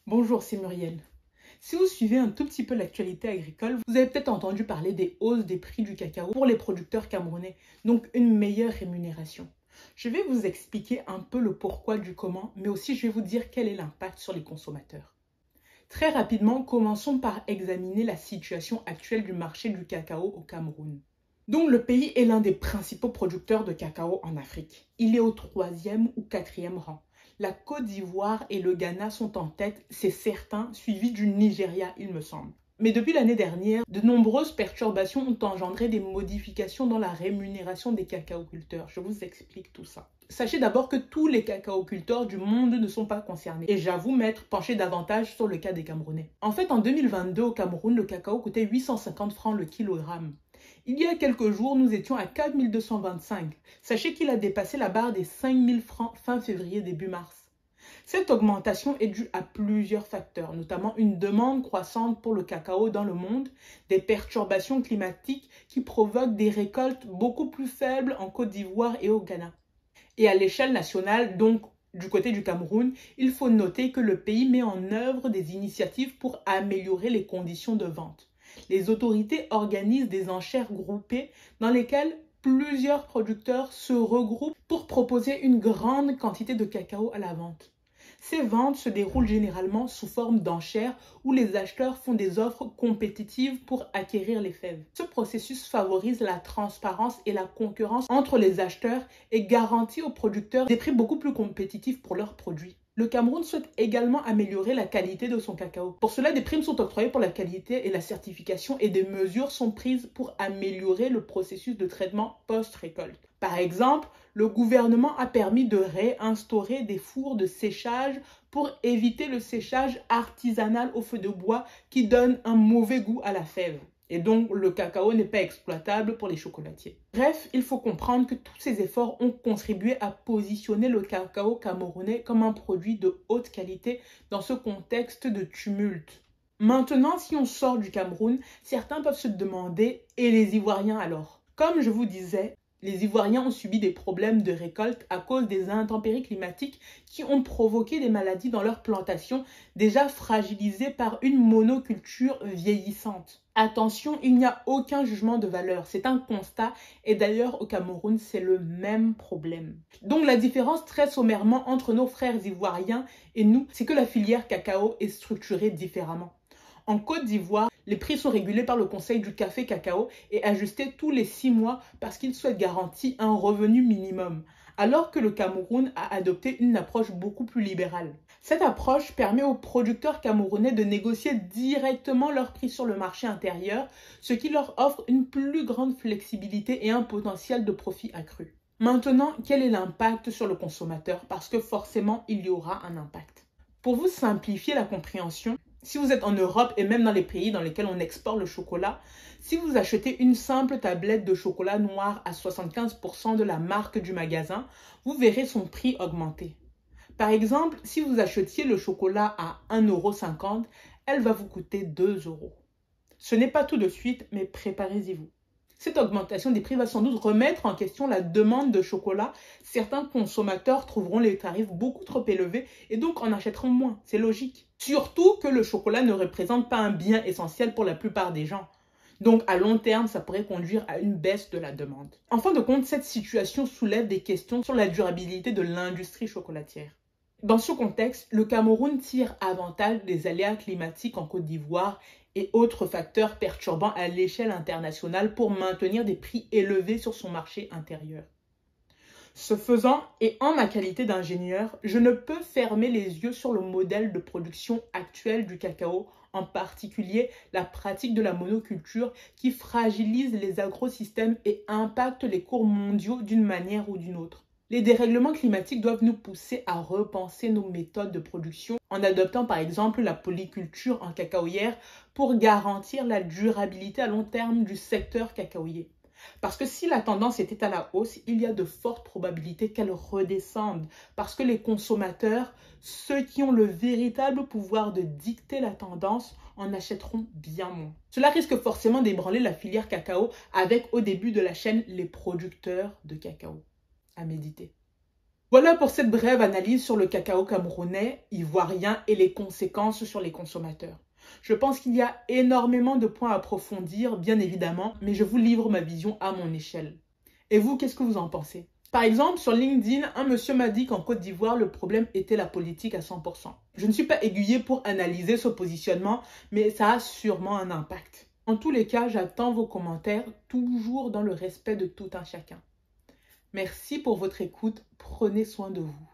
Bonjour, c'est Muriel. Si vous suivez un tout petit peu l'actualité agricole, vous avez peut-être entendu parler des hausses des prix du cacao pour les producteurs camerounais, donc une meilleure rémunération. Je vais vous expliquer un peu le pourquoi du comment, mais aussi je vais vous dire quel est l'impact sur les consommateurs. Très rapidement, commençons par examiner la situation actuelle du marché du cacao au Cameroun. Donc le pays est l'un des principaux producteurs de cacao en Afrique. Il est au 3e ou 4e rang. La Côte d'Ivoire et le Ghana sont en tête, c'est certain, suivi du Nigeria, il me semble. Mais depuis l'année dernière, de nombreuses perturbations ont engendré des modifications dans la rémunération des cacaoculteurs. Je vous explique tout ça. Sachez d'abord que tous les cacaoculteurs du monde ne sont pas concernés. Et j'avoue m'être penché davantage sur le cas des Camerounais. En fait, en 2022, au Cameroun, le cacao coûtait 850 francs le kilogramme. Il y a quelques jours, nous étions à 4225. Sachez qu'il a dépassé la barre des 5000 francs fin février, début mars. Cette augmentation est due à plusieurs facteurs, notamment une demande croissante pour le cacao dans le monde, des perturbations climatiques qui provoquent des récoltes beaucoup plus faibles en Côte d'Ivoire et au Ghana. Et à l'échelle nationale, donc du côté du Cameroun, il faut noter que le pays met en œuvre des initiatives pour améliorer les conditions de vente. Les autorités organisent des enchères groupées dans lesquelles plusieurs producteurs se regroupent pour proposer une grande quantité de cacao à la vente. Ces ventes se déroulent généralement sous forme d'enchères où les acheteurs font des offres compétitives pour acquérir les fèves. Ce processus favorise la transparence et la concurrence entre les acheteurs et garantit aux producteurs des prix beaucoup plus compétitifs pour leurs produits. Le Cameroun souhaite également améliorer la qualité de son cacao. Pour cela, des primes sont octroyées pour la qualité et la certification et des mesures sont prises pour améliorer le processus de traitement post-récolte. Par exemple, le gouvernement a permis de réinstaurer des fours de séchage pour éviter le séchage artisanal au feu de bois qui donne un mauvais goût à la fève. Et donc, le cacao n'est pas exploitable pour les chocolatiers. Bref, il faut comprendre que tous ces efforts ont contribué à positionner le cacao camerounais comme un produit de haute qualité dans ce contexte de tumulte. Maintenant, si on sort du Cameroun, certains peuvent se demander « et les Ivoiriens alors ?» Comme je vous disais, les Ivoiriens ont subi des problèmes de récolte à cause des intempéries climatiques qui ont provoqué des maladies dans leurs plantations déjà fragilisées par une monoculture vieillissante. Attention, il n'y a aucun jugement de valeur, c'est un constat et d'ailleurs au Cameroun c'est le même problème. Donc la différence très sommairement entre nos frères ivoiriens et nous, c'est que la filière cacao est structurée différemment. En Côte d'Ivoire, les prix sont régulés par le Conseil du café cacao et ajustés tous les 6 mois parce qu'ils souhaitent garantir un revenu minimum, alors que le Cameroun a adopté une approche beaucoup plus libérale. Cette approche permet aux producteurs camerounais de négocier directement leurs prix sur le marché intérieur, ce qui leur offre une plus grande flexibilité et un potentiel de profit accru. Maintenant, quel est l'impact sur le consommateur? Parce que forcément, il y aura un impact. Pour vous simplifier la compréhension, si vous êtes en Europe et même dans les pays dans lesquels on exporte le chocolat, si vous achetez une simple tablette de chocolat noir à 75% de la marque du magasin, vous verrez son prix augmenter. Par exemple, si vous achetiez le chocolat à 1,50 €, elle va vous coûter 2 €. Ce n'est pas tout de suite, mais préparez-y-vous. Cette augmentation des prix va sans doute remettre en question la demande de chocolat. Certains consommateurs trouveront les tarifs beaucoup trop élevés et donc en achèteront moins. C'est logique. Surtout que le chocolat ne représente pas un bien essentiel pour la plupart des gens. Donc à long terme, ça pourrait conduire à une baisse de la demande. En fin de compte, cette situation soulève des questions sur la durabilité de l'industrie chocolatière. Dans ce contexte, le Cameroun tire avantage des aléas climatiques en Côte d'Ivoire et autres facteurs perturbants à l'échelle internationale pour maintenir des prix élevés sur son marché intérieur. Ce faisant, et en ma qualité d'ingénieur, je ne peux fermer les yeux sur le modèle de production actuel du cacao, en particulier la pratique de la monoculture qui fragilise les agrosystèmes et impacte les cours mondiaux d'une manière ou d'une autre. Les dérèglements climatiques doivent nous pousser à repenser nos méthodes de production en adoptant par exemple la polyculture en cacaoyère pour garantir la durabilité à long terme du secteur cacaoyer. Parce que si la tendance était à la hausse, il y a de fortes probabilités qu'elle redescende parce que les consommateurs, ceux qui ont le véritable pouvoir de dicter la tendance, en achèteront bien moins. Cela risque forcément d'ébranler la filière cacao avec au début de la chaîne les producteurs de cacao. À méditer. Voilà pour cette brève analyse sur le cacao camerounais, ivoirien et les conséquences sur les consommateurs. Je pense qu'il y a énormément de points à approfondir, bien évidemment, mais je vous livre ma vision à mon échelle. Et vous, qu'est-ce que vous en pensez? Par exemple, sur LinkedIn, un monsieur m'a dit qu'en Côte d'Ivoire, le problème était la politique à 100%. Je ne suis pas aiguillée pour analyser ce positionnement, mais ça a sûrement un impact. En tous les cas, j'attends vos commentaires, toujours dans le respect de tout un chacun. Merci pour votre écoute, prenez soin de vous.